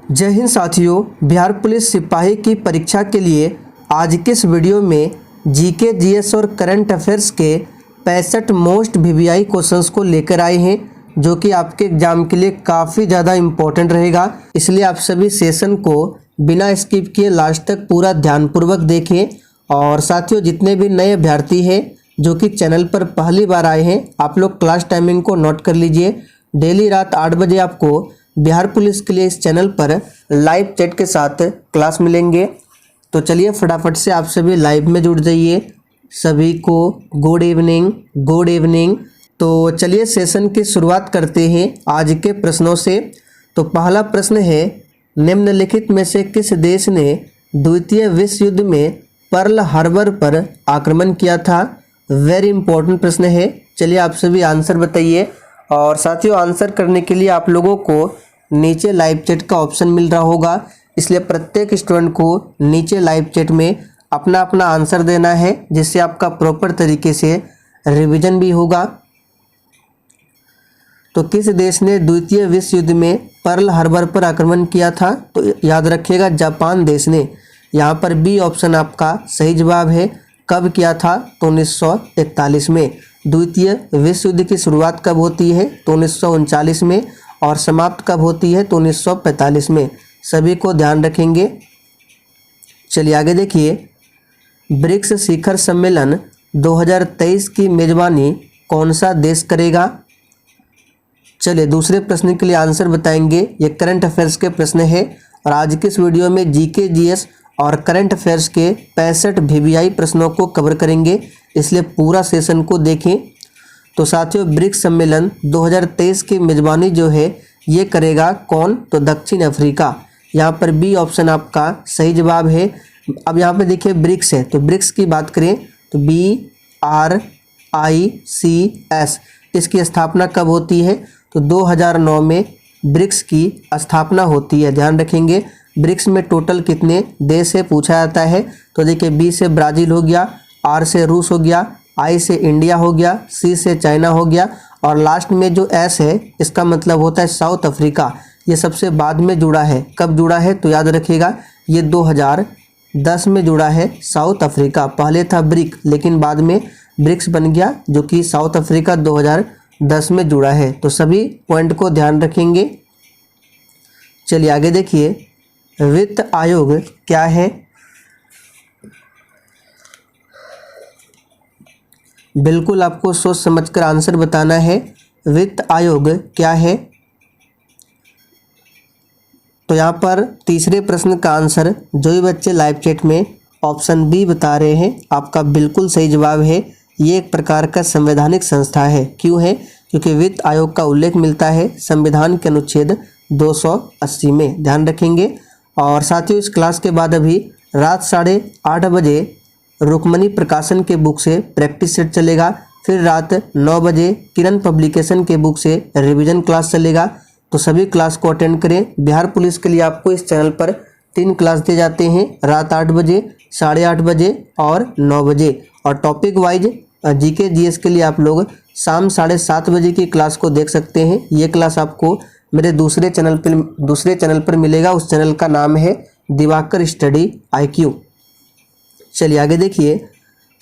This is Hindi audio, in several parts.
जय हिंद साथियों, बिहार पुलिस सिपाही की परीक्षा के लिए आज के इस वीडियो में जीके, जीएस और करंट अफेयर्स के 65 मोस्ट वीवीआई क्वेश्चंस को लेकर आए हैं, जो कि आपके एग्जाम के लिए काफ़ी ज़्यादा इम्पोर्टेंट रहेगा। इसलिए आप सभी सेशन को बिना स्किप किए लास्ट तक पूरा ध्यानपूर्वक देखें। और साथियों, जितने भी नए अभ्यर्थी हैं जो कि चैनल पर पहली बार आए हैं, आप लोग क्लास टाइमिंग को नोट कर लीजिए। डेली रात 8 बजे आपको बिहार पुलिस के लिए इस चैनल पर लाइव चैट के साथ क्लास मिलेंगे। तो चलिए फटाफट से आप सभी लाइव में जुड़ जाइए। सभी को गुड इवनिंग, गुड इवनिंग। तो चलिए सेशन की शुरुआत करते हैं आज के प्रश्नों से। तो पहला प्रश्न है, निम्नलिखित में से किस देश ने द्वितीय विश्व युद्ध में पर्ल हार्बर पर आक्रमण किया था? वेरी इंपॉर्टेंट प्रश्न है। चलिए आप सभी आंसर बताइए। और साथियों, आंसर करने के लिए आप लोगों को नीचे लाइव चैट का ऑप्शन मिल रहा होगा, इसलिए प्रत्येक स्टूडेंट को नीचे लाइव चैट में अपना अपना आंसर देना है, जिससे आपका प्रॉपर तरीके से रिवीजन भी होगा। तो किस देश ने द्वितीय विश्व युद्ध में पर्ल हार्बर पर आक्रमण किया था? तो याद रखिएगा, जापान देश ने। यहाँ पर बी ऑप्शन आपका सही जवाब है। कब किया था? तो 1941 में। द्वितीय विश्व युद्ध की शुरुआत कब होती है? तो 1939 में। और समाप्त कब होती है? तो 1945 में। सभी को ध्यान रखेंगे। चलिए आगे देखिए, ब्रिक्स शिखर सम्मेलन 2023 की मेजबानी कौन सा देश करेगा? चलिए दूसरे प्रश्न के लिए आंसर बताएंगे। ये करंट अफेयर्स के प्रश्न है और आज के इस वीडियो में जीके, जीएस और करंट अफेयर्स के 65 वीवीआई प्रश्नों को कवर करेंगे, इसलिए पूरा सेशन को देखें। तो साथियों, ब्रिक्स सम्मेलन 2023 की मेजबानी जो है ये करेगा कौन? तो दक्षिण अफ्रीका। यहाँ पर बी ऑप्शन आपका सही जवाब है। अब यहाँ पे देखिए ब्रिक्स है, तो ब्रिक्स की बात करें तो BRICS, इसकी स्थापना कब होती है? तो 2009 में ब्रिक्स की स्थापना होती है। ध्यान रखेंगे, ब्रिक्स में टोटल कितने देश है पूछा जाता है। तो देखिए, बी से ब्राज़ील हो गया, आर से रूस हो गया, आई से इंडिया हो गया, सी से चाइना हो गया, और लास्ट में जो एस है इसका मतलब होता है साउथ अफ्रीका। ये सबसे बाद में जुड़ा है। कब जुड़ा है? तो याद रखिएगा, ये 2010 में जुड़ा है साउथ अफ्रीका। पहले था ब्रिक, लेकिन बाद में ब्रिक्स बन गया, जो कि साउथ अफ्रीका 2010 में जुड़ा है। तो सभी पॉइंट को ध्यान रखेंगे। चलिए आगे देखिए, वित्त आयोग क्या है? बिल्कुल आपको सोच समझकर आंसर बताना है। वित्त आयोग क्या है? तो यहाँ पर तीसरे प्रश्न का आंसर जो भी बच्चे लाइव चैट में ऑप्शन बी बता रहे हैं, आपका बिल्कुल सही जवाब है। ये एक प्रकार का संवैधानिक संस्था है। क्यों है? क्योंकि वित्त आयोग का उल्लेख मिलता है संविधान के अनुच्छेद 280 में। ध्यान रखेंगे। और साथियों, इस क्लास के बाद अभी रात 8:30 बजे रुक्मणी प्रकाशन के बुक से प्रैक्टिस सेट चलेगा। फिर रात 9 बजे किरण पब्लिकेशन के बुक से रिवीजन क्लास चलेगा। तो सभी क्लास को अटेंड करें। बिहार पुलिस के लिए आपको इस चैनल पर 3 क्लास दिए जाते हैं, रात 8 बजे, 8:30 बजे और 9 बजे। और टॉपिक वाइज जीके, जीएस के लिए आप लोग शाम 7:30 बजे की क्लास को देख सकते हैं। ये क्लास आपको मेरे दूसरे चैनल पर मिलेगा। उस चैनल का नाम है दिवाकर स्टडी IQ। चलिए आगे देखिए,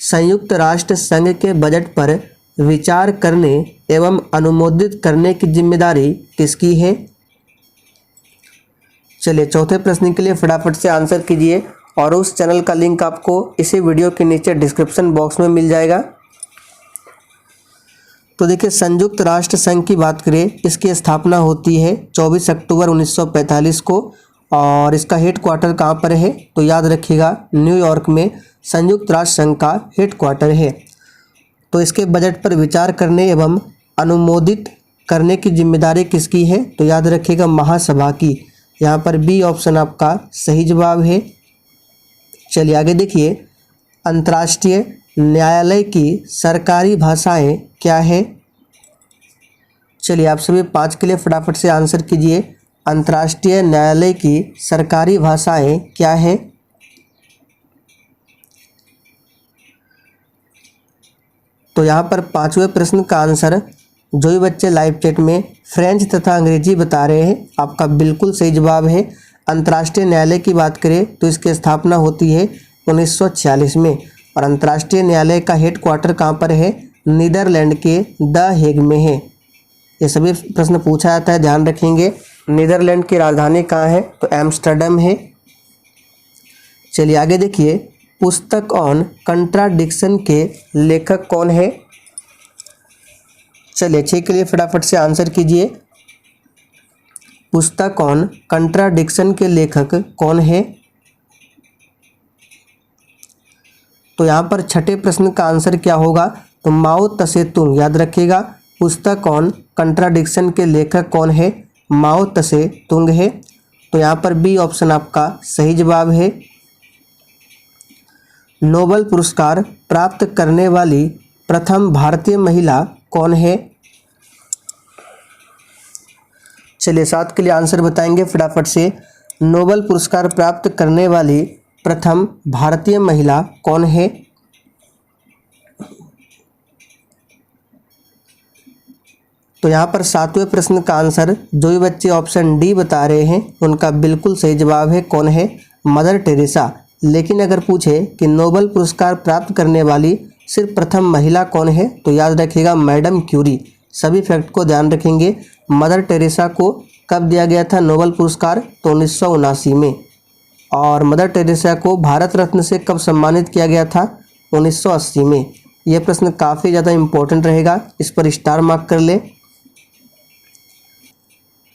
संयुक्त राष्ट्र संघ के बजट पर विचार करने एवं अनुमोदित करने की जिम्मेदारी किसकी है? चलिए चौथे प्रश्न के लिए फटाफट से आंसर कीजिए, और उस चैनल का लिंक आपको इसी वीडियो के नीचे डिस्क्रिप्शन बॉक्स में मिल जाएगा। तो देखिए, संयुक्त राष्ट्र संघ की बात करें, इसकी स्थापना होती है 24 अक्टूबर 1945 को। और इसका हेड क्वार्टर कहाँ पर है? तो याद रखिएगा, न्यूयॉर्क में संयुक्त राष्ट्र संघ का हेड क्वार्टर है। तो इसके बजट पर विचार करने एवं अनुमोदित करने की जिम्मेदारी किसकी है? तो याद रखिएगा, महासभा की। यहाँ पर बी ऑप्शन आपका सही जवाब है। चलिए आगे देखिए, अंतर्राष्ट्रीय न्यायालय की सरकारी भाषाएं क्या है? चलिए आप सभी 5 के लिए फटाफट से आंसर कीजिए। अंतर्राष्ट्रीय न्यायालय की सरकारी भाषाएं क्या है? तो यहाँ पर 5वें प्रश्न का आंसर जो भी बच्चे लाइव चैट में फ्रेंच तथा अंग्रेजी बता रहे हैं, आपका बिल्कुल सही जवाब है। अंतर्राष्ट्रीय न्यायालय की बात करें तो इसकी स्थापना होती है 1946 में। और अंतर्राष्ट्रीय न्यायालय का हेडक्वार्टर कहाँ पर है? नीदरलैंड के द हेग में है। ये सभी प्रश्न पूछा जाता है, ध्यान रखेंगे। नीदरलैंड की राजधानी कहाँ है? तो एम्स्टर्डम है। चलिए आगे देखिए, पुस्तक ऑन कंट्राडिक्शन के लेखक कौन है? चलिए 6 के लिए फटाफट से आंसर कीजिए। पुस्तक ऑन कंट्राडिक्शन के लेखक कौन है? तो यहाँ पर छठे प्रश्न का आंसर क्या होगा? तो माओ त्से तुंग। याद रखिएगा, पुस्तक ऑन कंट्राडिक्शन के लेखक कौन है? माओ त्से तुंग है। तो यहाँ पर बी ऑप्शन आपका सही जवाब है। नोबेल पुरस्कार प्राप्त करने वाली प्रथम भारतीय महिला कौन है? चलिए 7 के लिए आंसर बताएंगे फटाफट से। नोबेल पुरस्कार प्राप्त करने वाली प्रथम भारतीय महिला कौन है? तो यहाँ पर 7वें प्रश्न का आंसर जो भी बच्चे ऑप्शन डी बता रहे हैं उनका बिल्कुल सही जवाब है। कौन है? Mother Teresa. लेकिन अगर पूछे कि नोबेल पुरस्कार प्राप्त करने वाली सिर्फ प्रथम महिला कौन है, तो याद रखिएगा मैडम क्यूरी। सभी फैक्ट को ध्यान रखेंगे। मदर टेरेसा को कब दिया गया था नोबेल पुरस्कार? तो 1979 में। और मदर टेरेसा को भारत रत्न से कब सम्मानित किया गया था? 1980 में। यह प्रश्न काफ़ी ज़्यादा इम्पोर्टेंट रहेगा, इस पर स्टार मार्क कर ले।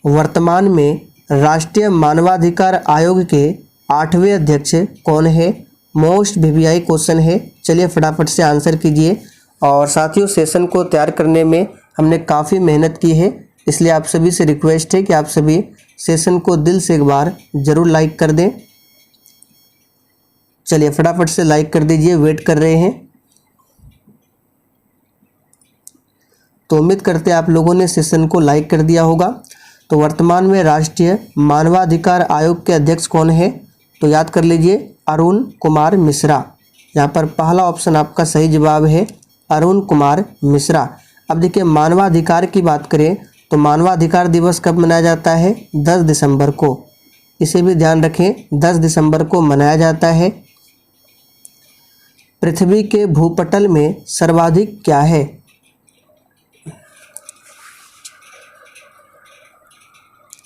वर्तमान में राष्ट्रीय मानवाधिकार आयोग के 8वें अध्यक्ष कौन है? मोस्ट वीवीआई क्वेश्चन है। चलिए फटाफट से आंसर कीजिए। और साथियों, सेशन को तैयार करने में हमने काफ़ी मेहनत की है, इसलिए आप सभी से रिक्वेस्ट है कि आप सभी सेशन को दिल से एक बार ज़रूर लाइक कर दें। चलिए फटाफट से लाइक कर दीजिए, वेट कर रहे हैं। तो उम्मीद करते हैं आप लोगों ने सेशन को लाइक कर दिया होगा। तो वर्तमान में राष्ट्रीय मानवाधिकार आयोग के अध्यक्ष कौन है? तो याद कर लीजिए, अरुण कुमार मिश्रा। यहाँ पर पहला ऑप्शन आपका सही जवाब है, अरुण कुमार मिश्रा। अब देखिए, मानवाधिकार की बात करें तो मानवाधिकार दिवस कब मनाया जाता है? 10 दिसंबर को। इसे भी ध्यान रखें, 10 दिसंबर को मनाया जाता है। पृथ्वी के भूपटल में सर्वाधिक क्या है?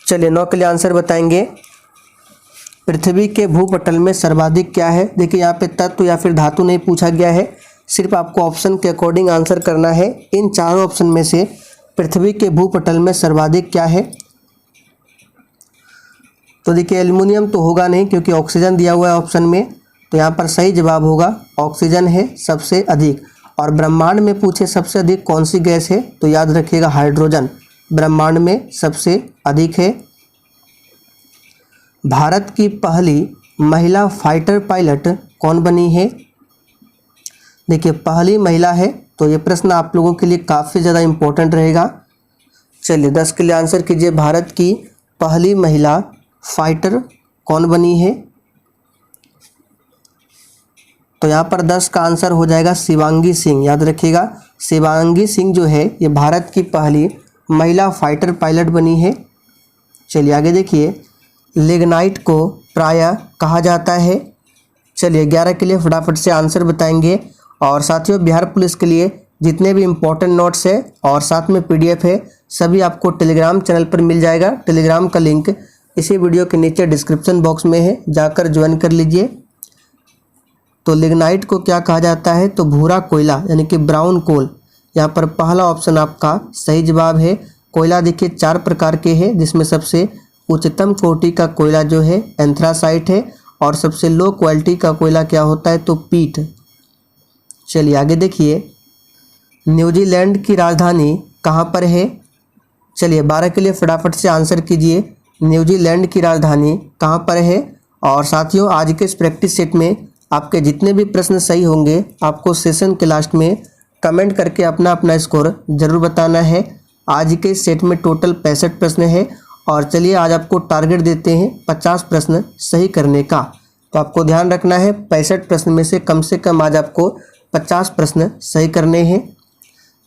चलिए 9 के लिए आंसर बताएंगे। पृथ्वी के भूपटल में सर्वाधिक क्या है? देखिए यहाँ पे तत्व या फिर धातु नहीं पूछा गया है, सिर्फ आपको ऑप्शन के अकॉर्डिंग आंसर करना है। इन चारों ऑप्शन में से पृथ्वी के भूपटल में सर्वाधिक क्या है? तो देखिए एल्युमिनियम तो होगा नहीं, क्योंकि ऑक्सीजन दिया हुआ है ऑप्शन में। तो यहाँ पर सही जवाब होगा ऑक्सीजन है सबसे अधिक। और ब्रह्मांड में पूछे सबसे अधिक कौन सी गैस है? तो याद रखिएगा हाइड्रोजन ब्रह्मांड में सबसे अधिक है। भारत की पहली महिला फाइटर पायलट कौन बनी है? देखिए पहली महिला है, तो ये प्रश्न आप लोगों के लिए काफ़ी ज़्यादा इम्पोर्टेंट रहेगा। चलिए 10 के लिए आंसर कीजिए। भारत की पहली महिला फाइटर कौन बनी है? तो यहाँ पर 10 का आंसर हो जाएगा शिवांगी सिंह। याद रखिएगा, शिवांगी सिंह जो है ये भारत की पहली महिला फाइटर पायलट बनी है। चलिए आगे देखिए, लिग्नाइट को प्रायः कहा जाता है। चलिए 11 के लिए फटाफट से आंसर बताएंगे। और साथियों, बिहार पुलिस के लिए जितने भी इम्पोर्टेंट नोट्स है और साथ में पीडीएफ है, सभी आपको टेलीग्राम चैनल पर मिल जाएगा। टेलीग्राम का लिंक इसी वीडियो के नीचे डिस्क्रिप्शन बॉक्स में है, जाकर ज्वाइन कर लीजिए। तो लिग्नाइट को क्या कहा जाता है? तो भूरा कोयला यानी कि ब्राउन कोल। यहाँ पर पहला ऑप्शन आपका सही जवाब है। कोयला देखिए 4 प्रकार के हैं, जिसमें सबसे उच्चतम कोटि का कोयला जो है एंथ्रासाइट है, और सबसे लो क्वालिटी का कोयला क्या होता है? तो पीट। चलिए आगे देखिए, न्यूजीलैंड की राजधानी कहाँ पर है? चलिए 12 के लिए फटाफट से आंसर कीजिए। न्यूजीलैंड की राजधानी कहाँ पर है? और साथियों, आज के इस प्रैक्टिस सेट में आपके जितने भी प्रश्न सही होंगे, आपको सेशन के लास्ट में कमेंट करके अपना अपना स्कोर जरूर बताना है। आज के इस सेट में टोटल 65 प्रश्न है। और चलिए आज आपको टारगेट देते हैं 50 प्रश्न सही करने का। तो आपको ध्यान रखना है 65 प्रश्न में से कम आज आपको 50 प्रश्न सही करने हैं।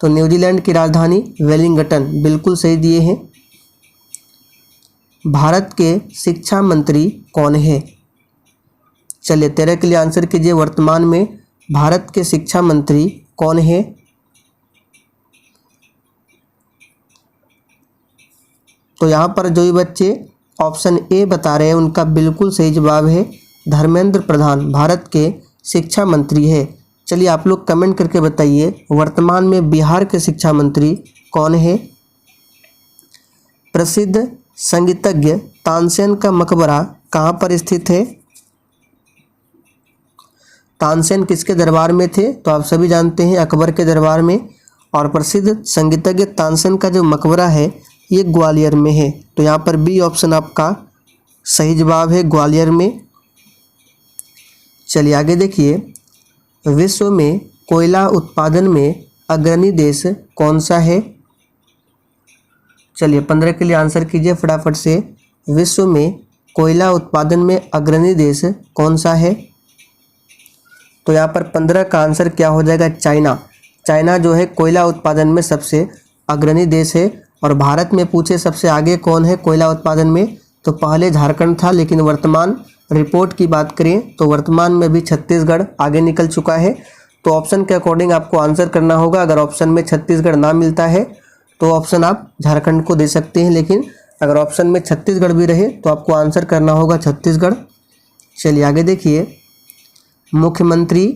तो न्यूजीलैंड की राजधानी वेलिंगटन बिल्कुल सही दिए हैं। भारत के शिक्षा मंत्री कौन है? चलिए 13 के लिए आंसर कीजिए। वर्तमान में भारत के शिक्षा मंत्री कौन है? तो यहाँ पर जो भी बच्चे ऑप्शन ए बता रहे हैं उनका बिल्कुल सही जवाब है धर्मेंद्र प्रधान भारत के शिक्षा मंत्री है। चलिए आप लोग कमेंट करके बताइए वर्तमान में बिहार के शिक्षा मंत्री कौन है? प्रसिद्ध संगीतज्ञ तानसेन का मकबरा कहाँ पर स्थित है? तानसेन किसके दरबार में थे? तो आप सभी जानते हैं अकबर के दरबार में। और प्रसिद्ध संगीतज्ञ तानसेन का जो मकबरा है ये ग्वालियर में है। तो यहाँ पर बी ऑप्शन आपका सही जवाब है, ग्वालियर में। चलिए आगे देखिए, विश्व में कोयला उत्पादन में अग्रणी देश कौन सा है? चलिए 15 के लिए आंसर कीजिए फटाफट से। विश्व में कोयला उत्पादन में अग्रणी देश कौन सा है? तो यहाँ पर 15 का आंसर क्या हो जाएगा? चाइना। चाइना जो है कोयला उत्पादन में सबसे अग्रणी देश है। और भारत में पूछे सबसे आगे कौन है कोयला उत्पादन में, तो पहले झारखंड था, लेकिन वर्तमान रिपोर्ट की बात करें तो वर्तमान में भी छत्तीसगढ़ आगे निकल चुका है। तो ऑप्शन के अकॉर्डिंग आपको आंसर करना होगा। अगर ऑप्शन में छत्तीसगढ़ ना मिलता है तो ऑप्शन आप झारखंड को दे सकते हैं, लेकिन अगर ऑप्शन में छत्तीसगढ़ भी रहे तो आपको आंसर करना होगा छत्तीसगढ़। चलिए आगे देखिए, मुख्यमंत्री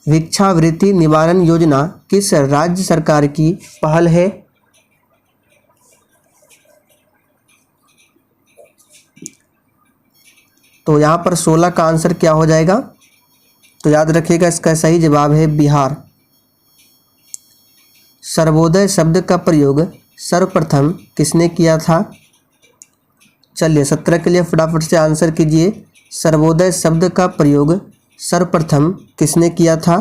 भिक्षावृत्ति निवारण योजना किस राज्य सरकार की पहल है? तो यहाँ पर 16 का आंसर क्या हो जाएगा? तो याद रखिएगा इसका सही जवाब है बिहार। सर्वोदय शब्द का प्रयोग सर्वप्रथम किसने किया था? चलिए 17 के लिए फटाफट से आंसर कीजिए। सर्वोदय शब्द का प्रयोग सर्वप्रथम किसने किया था?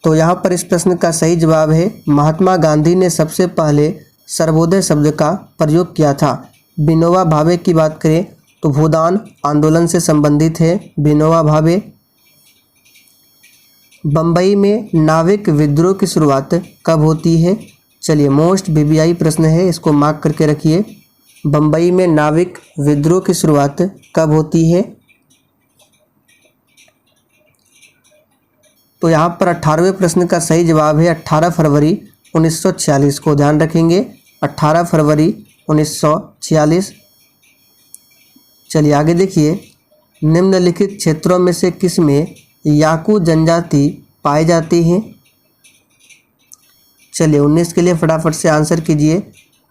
तो यहाँ पर इस प्रश्न का सही जवाब है महात्मा गांधी ने सबसे पहले सर्वोदय शब्द का प्रयोग किया था। विनोबा भावे की बात करें तो भूदान आंदोलन से संबंधित है विनोबा भावे। बम्बई में नाविक विद्रोह की शुरुआत कब होती है? चलिए मोस्ट वीवीआई प्रश्न है, इसको मार्क करके रखिए। बम्बई में नाविक विद्रोह की शुरुआत कब होती है? तो यहाँ पर 18वें प्रश्न का सही जवाब है 18 फरवरी 1946 को ध्यान रखेंगे, 18 फरवरी 1946। चलिए आगे देखिए, निम्नलिखित क्षेत्रों में से किस में याकू जनजाति पाई जाती है? चलिए 19 के लिए फटाफट से आंसर कीजिए।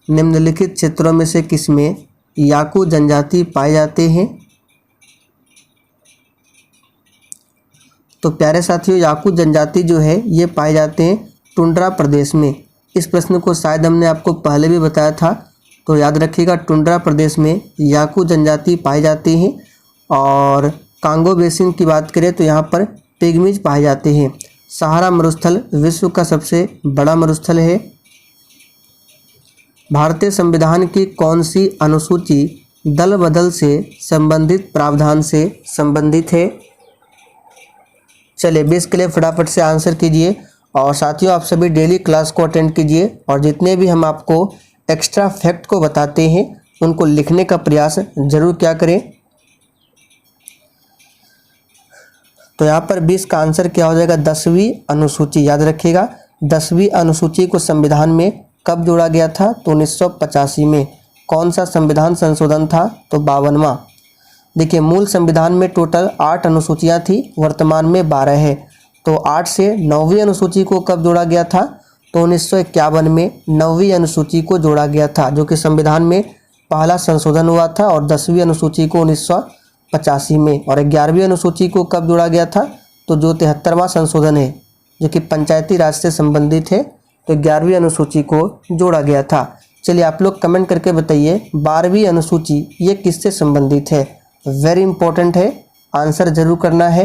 निम्नलिखित क्षेत्रों में से किस में याकू जनजाति पाए जाते हैं? तो प्यारे साथियों, याकू जनजाति जो है ये पाए जाते हैं टुंड्रा प्रदेश में। इस प्रश्न को शायद हमने आपको पहले भी बताया था, तो याद रखिएगा टुंड्रा प्रदेश में याकू जनजाति पाए जाते हैं। और कांगो बेसिन की बात करें तो यहाँ पर पिग्मीज पाए जाते हैं। सहारा मरुस्थल विश्व का सबसे बड़ा मरुस्थल है। भारतीय संविधान की कौन सी अनुसूची दल बदल से संबंधित प्रावधान से संबंधित है? चलिए 20 के लिए फटाफट से आंसर कीजिए। और साथियों आप सभी डेली क्लास को अटेंड कीजिए और जितने भी हम आपको एक्स्ट्रा फैक्ट को बताते हैं उनको लिखने का प्रयास जरूर क्या करें। तो यहाँ पर 20 का आंसर क्या हो जाएगा? 10वीं अनुसूची। याद रखिएगा 10वीं अनुसूची को संविधान में कब जोड़ा गया था? तो 1985 में। कौन सा संविधान संशोधन था? तो 52वां। देखिए मूल संविधान में टोटल 8 अनुसूचियाँ थी, वर्तमान में 12 है। तो 8 से 9वीं अनुसूची को कब जोड़ा गया था? तो 1951 में 9वीं अनुसूची को जोड़ा गया था, जो कि संविधान में पहला संशोधन हुआ था। और 10वीं अनुसूची को 1985 में। और 11वीं अनुसूची को कब जोड़ा गया था? तो जो 73वां संशोधन है जो कि पंचायती राज से संबंधित है, तो 11वीं अनुसूची को जोड़ा गया था। चलिए आप लोग कमेंट करके बताइए 12वीं अनुसूची ये किससे संबंधित है? वेरी इंपॉर्टेंट है, आंसर जरूर करना है।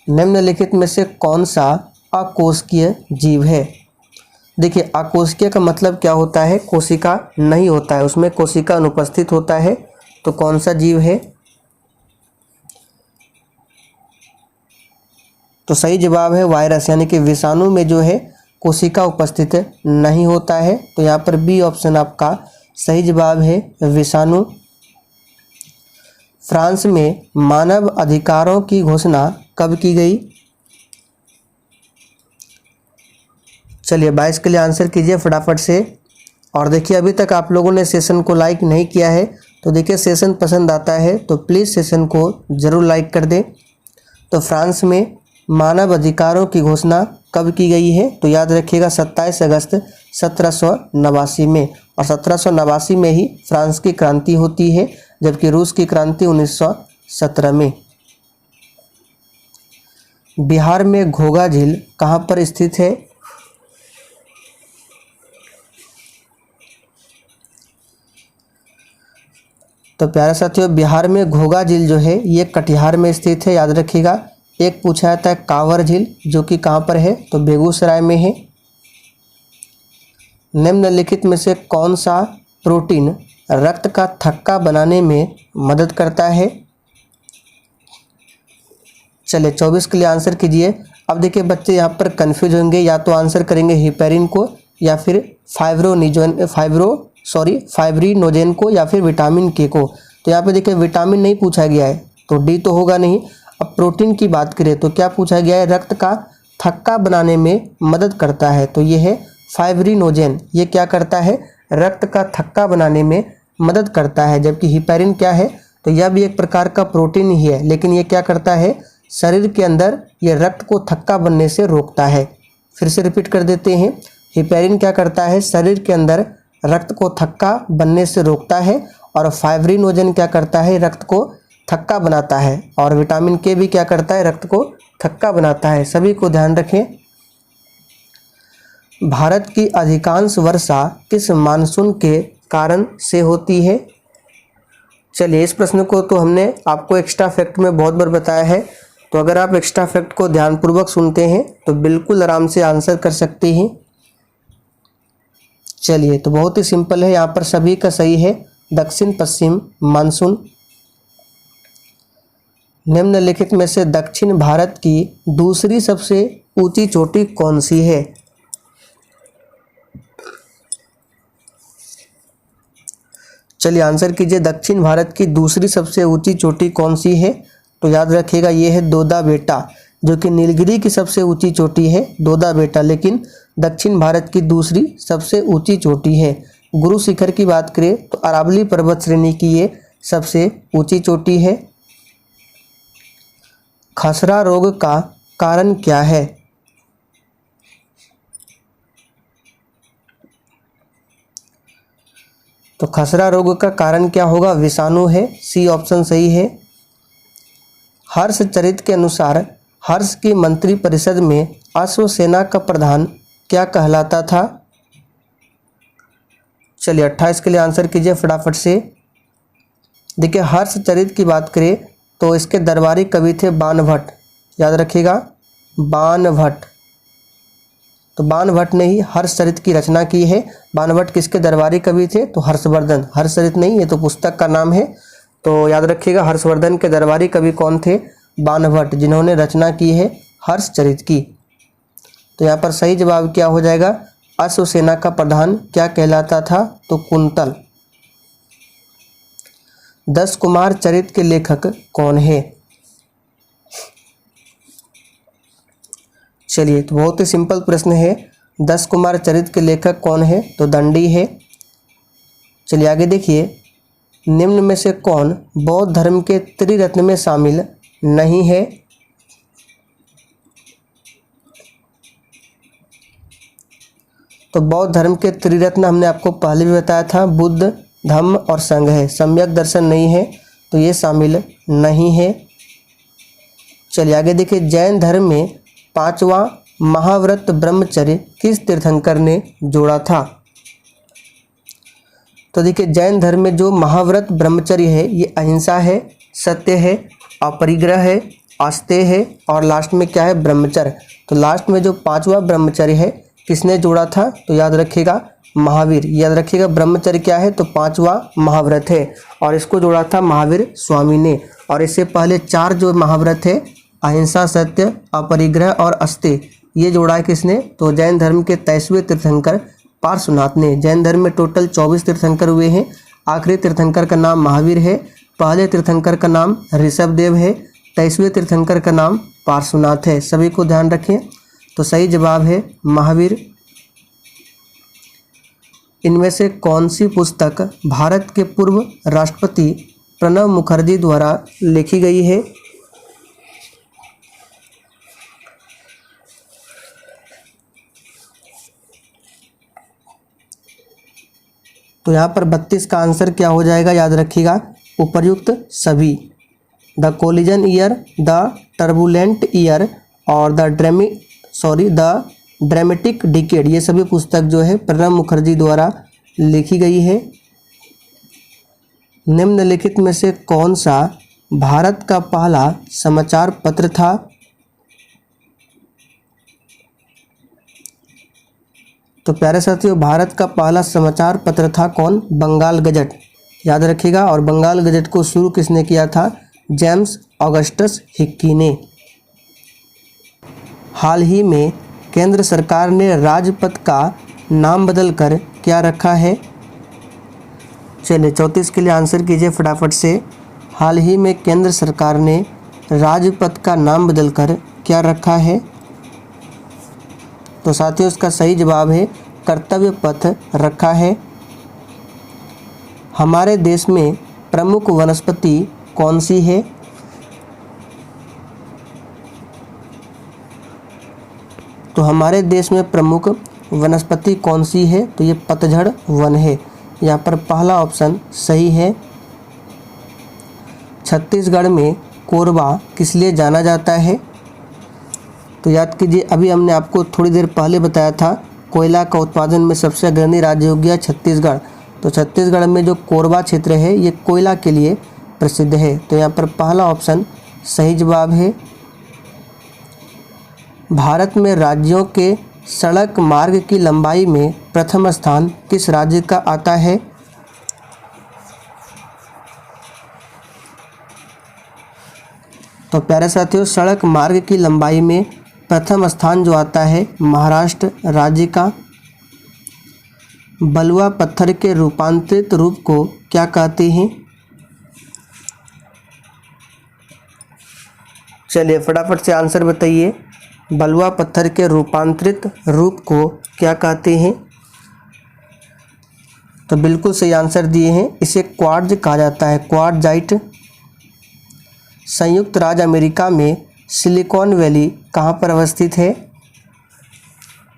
निम्नलिखित में से कौन सा अकोशिकीय जीव है? देखिए अकोशिकीय का मतलब क्या होता है? कोशिका नहीं होता है, उसमें कोशिका अनुपस्थित होता है। तो कौन सा जीव है? तो सही जवाब है वायरस, यानी कि विषाणु में जो है कोशिका उपस्थित नहीं होता है। तो यहाँ पर बी ऑप्शन आपका सही जवाब है, विषाणु। फ्रांस में मानव अधिकारों की घोषणा कब की गई? चलिए 22 के लिए आंसर कीजिए फटाफट से। और देखिए अभी तक आप लोगों ने सेशन को लाइक नहीं किया है तो देखिए सेशन पसंद आता है तो प्लीज़ सेशन को ज़रूर लाइक कर दें। तो फ्रांस में मानव अधिकारों की घोषणा कब की गई है? तो याद रखिएगा 27 अगस्त 1789 में। और 1789 में ही फ्रांस की क्रांति होती है, जबकि रूस की क्रांति 1917 में। बिहार में घोघा झील कहाँ पर स्थित है? तो प्यारे साथियों, बिहार में घोघा झील जो है ये कटिहार में स्थित है, याद रखिएगा। एक पूछा जाता है कांवर झील, जो कि कहाँ पर है? तो बेगूसराय में है। निम्नलिखित में से कौन सा प्रोटीन रक्त का थक्का बनाने में मदद करता है? चलिए 24 के लिए आंसर कीजिए। अब देखिए बच्चे यहाँ पर कंफ्यूज होंगे, या तो आंसर करेंगे हिपेरिन को या फिर फाइब्रिनोजेन को या फिर विटामिन के को। तो यहाँ पे देखिए विटामिन नहीं पूछा गया है तो डी तो होगा नहीं। अब प्रोटीन की बात करें तो क्या पूछा गया है? रक्त का थक्का बनाने में मदद करता है, तो ये है फाइब्रिनोजेन। ये क्या करता है? रक्त का थक्का बनाने में मदद करता है। जबकि हिपेरिन क्या है? तो यह भी एक प्रकार का प्रोटीन ही है, लेकिन ये क्या करता है? शरीर के अंदर ये रक्त को थक्का बनने से रोकता है। फिर से रिपीट कर देते हैं, हिपेरिन क्या करता है? शरीर के अंदर रक्त को थक्का बनने से रोकता है। और फाइब्रिनोजेन क्या करता है? रक्त को थक्का बनाता है। और विटामिन के भी क्या करता है? रक्त को थक्का बनाता है। सभी को ध्यान रखें। भारत की अधिकांश वर्षा किस मानसून के कारण से होती है? चलिए इस प्रश्न को तो हमने आपको एक्स्ट्रा फैक्ट में बहुत बार बताया है, तो अगर आप एक्स्ट्रा फैक्ट को ध्यानपूर्वक सुनते हैं तो बिल्कुल आराम से आंसर कर सकते हैं। चलिए तो बहुत ही सिंपल है, यहाँ पर सभी का सही है, दक्षिण पश्चिम मानसून। निम्नलिखित में से दक्षिण भारत की दूसरी सबसे ऊंची चोटी कौन सी है? चलिए आंसर कीजिए, दक्षिण भारत की दूसरी सबसे ऊंची चोटी कौन सी है? तो याद रखिएगा ये है दोदा बेटा, जो कि नीलगिरी की सबसे ऊंची चोटी है दोदा बेटा, लेकिन दक्षिण भारत की दूसरी सबसे ऊंची चोटी है। गुरु शिखर की बात करें तो अरावली पर्वत श्रेणी की ये सबसे ऊंची चोटी है। खसरा रोग का कारण क्या है? तो खसरा रोग का कारण क्या होगा? विषाणु है, सी ऑप्शन सही है। हर्षचरित के अनुसार हर्ष की मंत्री परिषद में अश्व सेना का प्रधान क्या कहलाता था? चलिए 28 के लिए आंसर कीजिए फटाफट से। देखिए हर्षचरित की बात करें तो इसके दरबारी कवि थे बाणभट्ट, याद रखिएगा बाणभट्ट। तो बाणभट्ट ने ही हर्षचरित की रचना की है। बाणभट्ट किसके दरबारी कवि थे? तो हर्षवर्धन। हर्षचरित नहीं, ये तो पुस्तक का नाम है। तो याद रखिएगा हर्षवर्धन के दरबारी कवि कौन थे? बाणभट्ट, जिन्होंने रचना की है हर्षचरित की। तो यहाँ पर सही जवाब क्या हो जाएगा? अश्व सेना का प्रधान क्या कहलाता था? तो कुंतल। 10 कुमार चरित के लेखक कौन है? चलिए तो बहुत ही सिंपल प्रश्न है, 10 कुमार चरित के लेखक कौन है? तो दंडी है। चलिए आगे देखिए, निम्न में से कौन बौद्ध धर्म के त्रिरत्न में शामिल नहीं है? तो बौद्ध धर्म के त्रिरत्न हमने आपको पहले भी बताया था, बुद्ध, धम्म और संघ है। सम्यक दर्शन नहीं है तो ये शामिल नहीं है। चलिए आगे देखिए, जैन धर्म में 5वां महाव्रत ब्रह्मचर्य किस तीर्थंकर ने जोड़ा था? तो देखिए जैन धर्म में जो महाव्रत ब्रह्मचर्य है ये अहिंसा है, सत्य है, अपरिग्रह है, आस्तेय है और लास्ट में क्या है? ब्रह्मचर्य। तो लास्ट में जो 5वां ब्रह्मचर्य है किसने जोड़ा था? तो याद रखिएगा महावीर। याद रखिएगा ब्रह्मचर्य क्या है? तो 5वां महाव्रत है और इसको जोड़ा था महावीर स्वामी ने। और इससे पहले 4 जो महाव्रत है, अहिंसा, सत्य, अपरिग्रह और आस्तेय, ये जोड़ा है किसने? तो जैन धर्म के 23वें तीर्थंकर पार्श्वनाथ ने। जैन धर्म में टोटल 24 तीर्थंकर हुए हैं। आखिरी तीर्थंकर का नाम महावीर है, पहले तीर्थंकर का नाम ऋषभदेव है, 23वें तीर्थंकर का नाम पार्श्वनाथ है। सभी को ध्यान रखें। तो सही जवाब है महावीर। इनमें से कौन सी पुस्तक भारत के पूर्व राष्ट्रपति प्रणब मुखर्जी द्वारा लिखी गई है? तो यहाँ पर 32 का आंसर क्या हो जाएगा, याद रखिएगा, उपर्युक्त सभी। The collision year, the turbulent year और द ड्रामेटिक डिकेड, ये सभी पुस्तक जो है प्रणब मुखर्जी द्वारा लिखी गई है। निम्नलिखित में से कौन सा भारत का पहला समाचार पत्र था? तो प्यारे साथियों, भारत का पहला समाचार पत्र था कौन? बंगाल गजट, याद रखिएगा। और बंगाल गजट को शुरू किसने किया था? जेम्स ऑगस्टस हिक्की ने। हाल ही में केंद्र सरकार ने राजपथ का नाम बदलकर क्या रखा है? चलिए 34 के लिए आंसर कीजिए फटाफट से। हाल ही में केंद्र सरकार ने राजपथ का नाम बदलकर क्या रखा है? तो साथियों इसका सही जवाब है कर्तव्य पथ रखा है। हमारे देश में प्रमुख वनस्पति कौन सी है? तो हमारे देश में प्रमुख वनस्पति कौन सी है? तो ये पतझड़ वन है। यहाँ पर पहला ऑप्शन सही है। छत्तीसगढ़ में कोरबा किस लिए जाना जाता है? तो याद कीजिए, अभी हमने आपको थोड़ी देर पहले बताया था कोयला का उत्पादन में सबसे अग्रणी राज्य हो गया छत्तीसगढ़। तो छत्तीसगढ़ में जो कोरबा क्षेत्र है ये कोयला के लिए प्रसिद्ध है। तो यहाँ पर पहला ऑप्शन सही जवाब है। भारत में राज्यों के सड़क मार्ग की लंबाई में प्रथम स्थान किस राज्य का आता है? तो प्यारे साथियों, सड़क मार्ग की लंबाई में प्रथम स्थान जो आता है महाराष्ट्र राज्य का। बलुआ पत्थर के रूपांतरित रूप को क्या कहते हैं? चलिए फटाफट से आंसर बताइए। बलुआ पत्थर के रूपांतरित रूप को क्या कहते हैं? तो बिल्कुल सही आंसर दिए हैं, इसे क्वार्ट्ज कहा जाता है, क्वार्ट्जाइट। संयुक्त राज्य अमेरिका में सिलिकॉन वैली कहाँ पर अवस्थित है?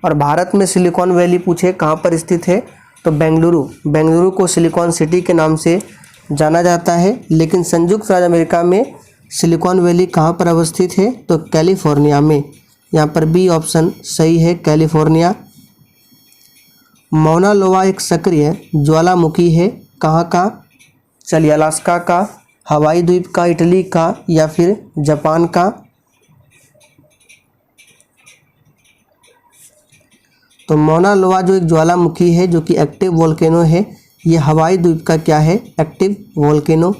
और भारत में सिलिकॉन वैली पूछे कहाँ पर स्थित है? तो बेंगलुरु को सिलिकॉन सिटी के नाम से जाना जाता है। लेकिन संयुक्त राज्य अमेरिका में सिलिकॉन वैली कहाँ पर अवस्थित है? तो कैलिफोर्निया में। यहाँ पर बी ऑप्शन सही है, कैलिफोर्निया। मौना लोवा एक सक्रिय ज्वालामुखी है, कहाँ का? चलिए अलास्का का, हवाई द्वीप का, इटली का या फिर जापान का? तो मौना लोवा जो एक ज्वालामुखी है जो कि एक्टिव वोल्केनो है, ये हवाई द्वीप का क्या है? Active volcano.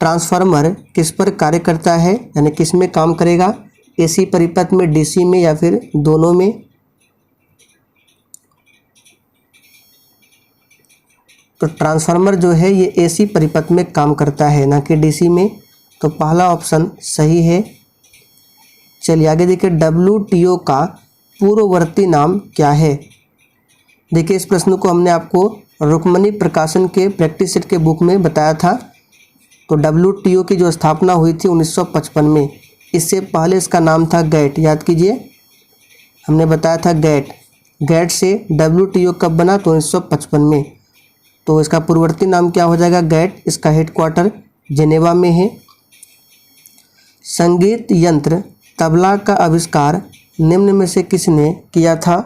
ट्रांसफार्मर किस पर कार्य करता है, यानी किस में काम करेगा? एसी परिपथ में, डीसी में या फिर दोनों में? तो ट्रांसफार्मर जो है ये एसी परिपथ में काम करता है, ना कि डीसी में। तो पहला ऑप्शन सही है। चलिए आगे देखिए, WTO का पूर्ववर्ती नाम क्या है? देखिए इस प्रश्न को हमने आपको रुक्मणी प्रकाशन के प्रैक्टिस सेट के बुक में बताया था। तो WTO की जो स्थापना हुई थी 1955 में। इससे पहले इसका नाम था गैट, याद कीजिए, हमने बताया था गैट से WTO कब बना? तो 1955 में। तो इसका पूर्ववर्ती नाम क्या हो जाएगा? गैट। इसका हेडक्वार्टर जेनेवा में है। संगीत यंत्र तबला का आविष्कार निम्न में से किसने किया था?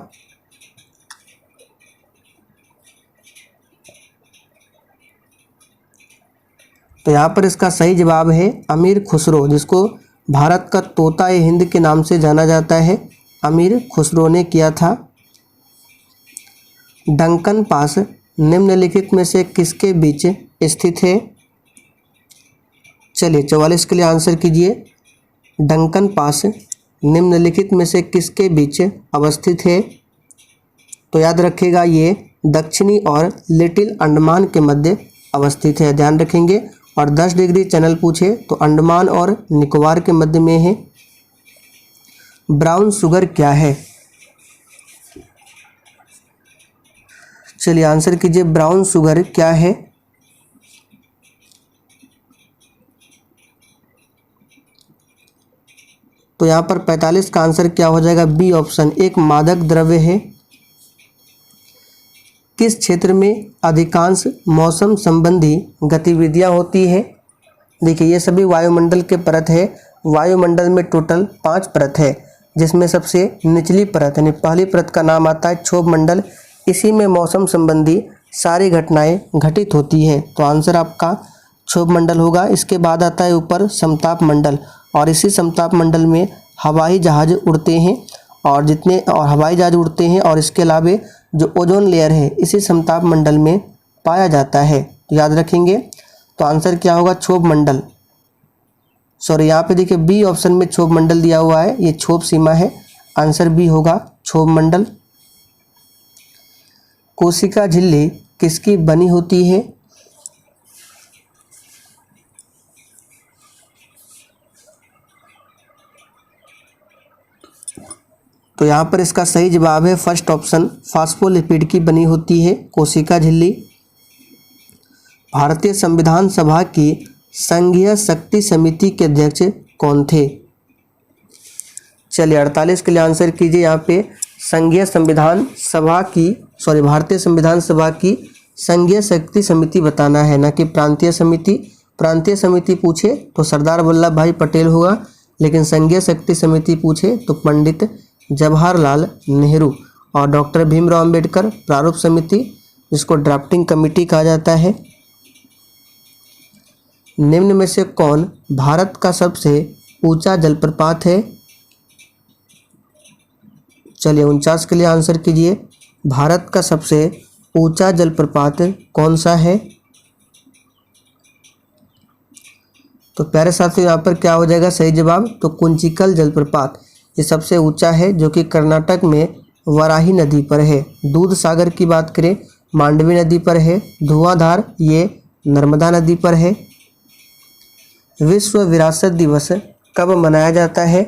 तो यहाँ पर इसका सही जवाब है अमीर खुसरो, जिसको भारत का तोता ए हिंद के नाम से जाना जाता है। अमीर खुसरो ने किया था। डंकन पास निम्नलिखित में से किसके बीच स्थित है? चलिए 44 के लिए आंसर कीजिए। डंकन पास निम्नलिखित में से किसके बीच अवस्थित है? तो याद रखिएगा ये दक्षिणी और लिटिल अंडमान के मध्य अवस्थित है, ध्यान रखेंगे। और 10 डिग्री चैनल पूछे तो अंडमान और निकोबार के मध्य में है। ब्राउन शुगर क्या है? चलिए आंसर कीजिए, ब्राउन शुगर क्या है? तो यहाँ पर 45 का आंसर क्या हो जाएगा? बी ऑप्शन, एक मादक द्रव्य है। किस क्षेत्र में अधिकांश मौसम संबंधी गतिविधियाँ होती है? देखिए ये सभी वायुमंडल के परत है। वायुमंडल में टोटल 5 परत है, जिसमें सबसे निचली परत यानी पहली परत का नाम आता है क्षोभ मंडल। इसी में मौसम संबंधी सारी घटनाएं घटित होती हैं, तो आंसर आपका क्षोभ मंडल होगा। इसके बाद आता है ऊपर समताप मंडल, और इसी समताप मंडल में हवाई जहाज उड़ते हैं और इसके अलावा जो ओजोन लेयर है इसी समताप मंडल में पाया जाता है, तो याद रखेंगे। तो आंसर क्या होगा? क्षोभ मंडल। सॉरी, यहाँ पे देखिए बी ऑप्शन में क्षोभ मंडल दिया हुआ है, ये क्षोभ सीमा है, आंसर बी होगा क्षोभ मंडल। कोशिका झिल्ली किसकी बनी होती है? तो यहाँ पर इसका सही जवाब है फर्स्ट ऑप्शन, फास्फोलिपिड की बनी होती है कोशिका झिल्ली। भारतीय संविधान सभा की संघीय शक्ति समिति के अध्यक्ष कौन थे? चलिए 48 के लिए आंसर कीजिए। यहाँ पे भारतीय संविधान सभा की संघीय शक्ति समिति बताना है, ना कि प्रांतीय समिति। प्रांतीय समिति पूछे तो सरदार वल्लभ भाई पटेल होगा, लेकिन संघीय शक्ति समिति पूछे तो पंडित जवाहरलाल नेहरू और डॉक्टर भीमराव अंबेडकर। प्रारूप समिति, जिसको ड्राफ्टिंग कमेटी कहा जाता है। निम्न में से कौन भारत का सबसे ऊंचा जलप्रपात है? चलिए 49 के लिए आंसर कीजिए, भारत का सबसे ऊंचा जलप्रपात कौन सा है? तो प्यारे साथियों यहाँ पर क्या हो जाएगा सही जवाब? तो कुंचिकल जलप्रपात ये सबसे ऊंचा है, जो कि कर्नाटक में वराही नदी पर है। दूध सागर की बात करें मांडवी नदी पर है। धुआंधार ये नर्मदा नदी पर है। विश्व विरासत दिवस कब मनाया जाता है?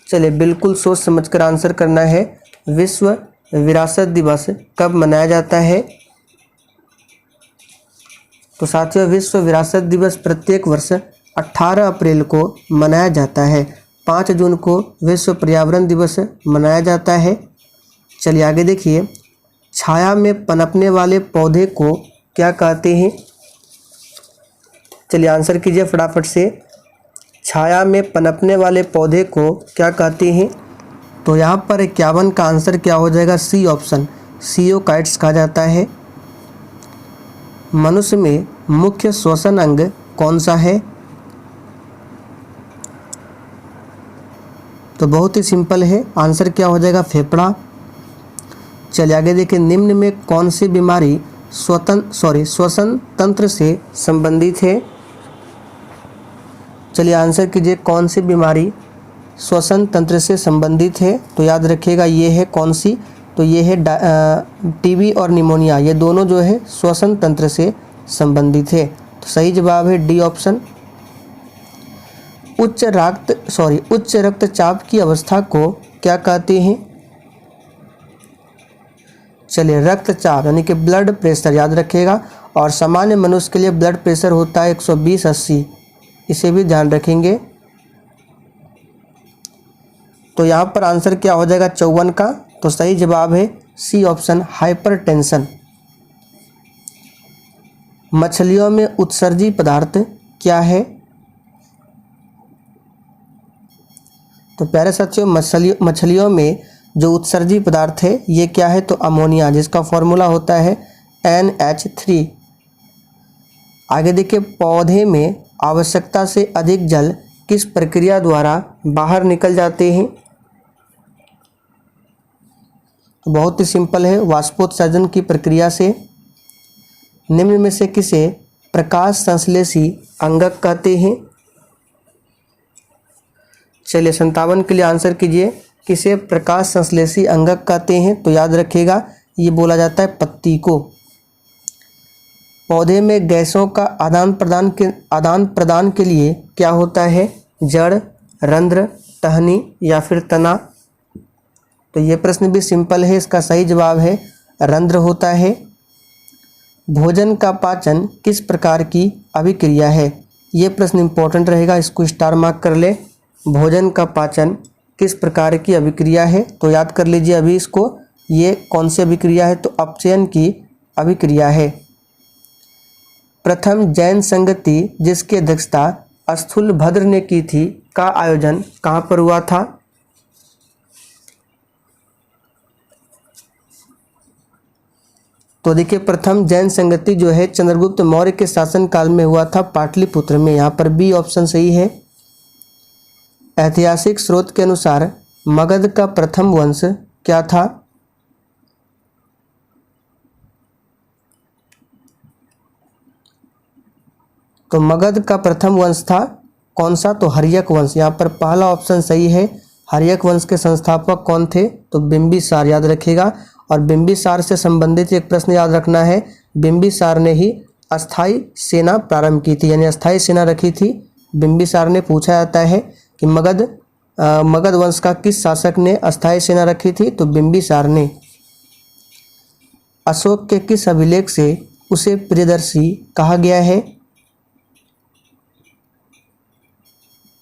चलिए बिल्कुल सोच समझकर आंसर करना है। विश्व विरासत दिवस कब मनाया जाता है? तो साथियों विश्व विरासत दिवस प्रत्येक वर्ष 18 अप्रैल को मनाया जाता है। 5 जून को विश्व पर्यावरण दिवस मनाया जाता है। चलिए आगे देखिए, छाया में पनपने वाले पौधे को क्या कहते हैं? चलिए आंसर कीजिए फटाफट से। छाया में पनपने वाले पौधे को क्या कहते हैं? तो यहाँ पर 51 का आंसर क्या हो जाएगा? सी ऑप्शन, सियोकाइट्स कहा जाता है। मनुष्य में मुख्य श्वसन अंग कौन सा है? तो बहुत ही सिंपल है, आंसर क्या हो जाएगा? फेफड़ा। चलिए आगे देखिए, निम्न में कौन सी बीमारी श्वसन तंत्र से संबंधित है? चलिए आंसर कीजिए, कौन सी बीमारी श्वसन तंत्र से संबंधित है? तो याद रखिएगा ये है कौन सी? तो ये है टीबी और निमोनिया, ये दोनों जो है श्वसन तंत्र से संबंधित है। तो सही जवाब है डी ऑप्शन। उच्च रक्तचाप की अवस्था को क्या कहते हैं? चलिए रक्तचाप यानी कि ब्लड प्रेशर याद रखिएगा, और सामान्य मनुष्य के लिए ब्लड प्रेशर होता है 120/80, इसे भी ध्यान रखेंगे। तो यहाँ पर आंसर क्या हो जाएगा? 54 का। तो सही जवाब है सी ऑप्शन, हाइपरटेंशन। मछलियों में उत्सर्जी पदार्थ क्या है? तो प्यारे साथियों मछलियों में जो उत्सर्जी पदार्थ है ये क्या है? तो अमोनिया, जिसका फॉर्मूला होता है NH3। आगे देखिए, पौधे में आवश्यकता से अधिक जल किस प्रक्रिया द्वारा बाहर निकल जाते हैं? तो बहुत ही सिंपल है, वाष्पोत्सर्जन की प्रक्रिया से। निम्न में से किसे प्रकाश संश्लेषी अंगक कहते हैं? चलिए 57 के लिए आंसर कीजिए। किसे प्रकाश संश्लेषी अंगक कहते हैं? तो याद रखिएगा ये बोला जाता है पत्ती को। पौधे में गैसों का आदान प्रदान के लिए क्या होता है? जड़, रंध्र, टहनी या फिर तना? तो ये प्रश्न भी सिंपल है, इसका सही जवाब है रंध्र होता है। भोजन का पाचन किस प्रकार की अभिक्रिया है? ये प्रश्न इंपॉर्टेंट रहेगा, इसको स्टार मार्क कर ले। भोजन का पाचन किस प्रकार की अभिक्रिया है? तो याद कर लीजिए अभी इसको, ये कौन सी अभिक्रिया है? तो अपचयन की अभिक्रिया है। प्रथम जैन संगति जिसकी अध्यक्षता स्थूलभद्र ने की थी का आयोजन कहाँ पर हुआ था? तो देखिए प्रथम जैन संगति जो है चंद्रगुप्त मौर्य के शासन काल में हुआ था, पाटलिपुत्र में। यहाँ पर बी ऑप्शन सही है। ऐतिहासिक स्रोत के अनुसार मगध का प्रथम वंश क्या था? तो मगध का प्रथम वंश था कौन सा? तो हर्यक वंश। यहाँ पर पहला ऑप्शन सही है। हर्यक वंश के संस्थापक कौन थे? तो बिंबिसार, याद रखिएगा। और बिंबिसार से संबंधित एक प्रश्न याद रखना है, बिंबिसार ने ही अस्थाई सेना प्रारंभ की थी, यानी अस्थाई सेना रखी थी बिंबिसार ने। पूछा जाता है कि मगध वंश का किस शासक ने अस्थाई सेना रखी थी? तो बिंबिसार ने। अशोक के किस अभिलेख से उसे प्रियदर्शी कहा गया है?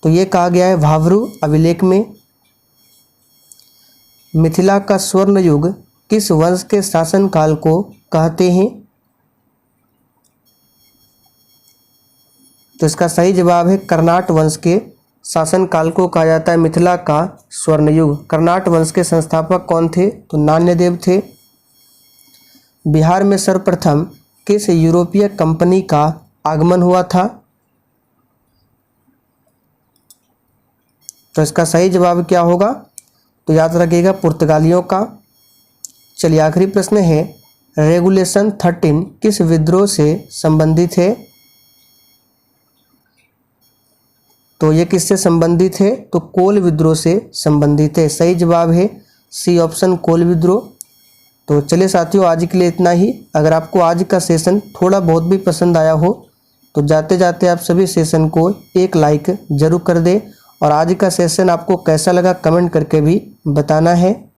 तो ये कहा गया है भावरू अभिलेख में। मिथिला का स्वर्ण युग किस वंश के शासनकाल को कहते हैं? तो इसका सही जवाब है कर्नाट वंश के शासनकाल को कहा जाता है मिथिला का स्वर्ण युग। कर्नाट वंश के संस्थापक कौन थे? तो नान्यदेव थे। बिहार में सर्वप्रथम किस यूरोपीय कंपनी का आगमन हुआ था? तो इसका सही जवाब क्या होगा? तो याद रखिएगा पुर्तगालियों का। चलिए आखिरी प्रश्न है, रेगुलेशन 13 किस विद्रोह से संबंधित है? तो ये किससे संबंधित है? तो कोल विद्रोह से संबंधित है। सही जवाब है सी ऑप्शन, कोल विद्रोह। तो चलिए साथियों आज के लिए इतना ही। अगर आपको आज का सेशन थोड़ा बहुत भी पसंद आया हो तो जाते जाते आप सभी सेशन को एक लाइक जरूर कर दें। और आज का सेशन आपको कैसा लगा कमेंट करके भी बताना है।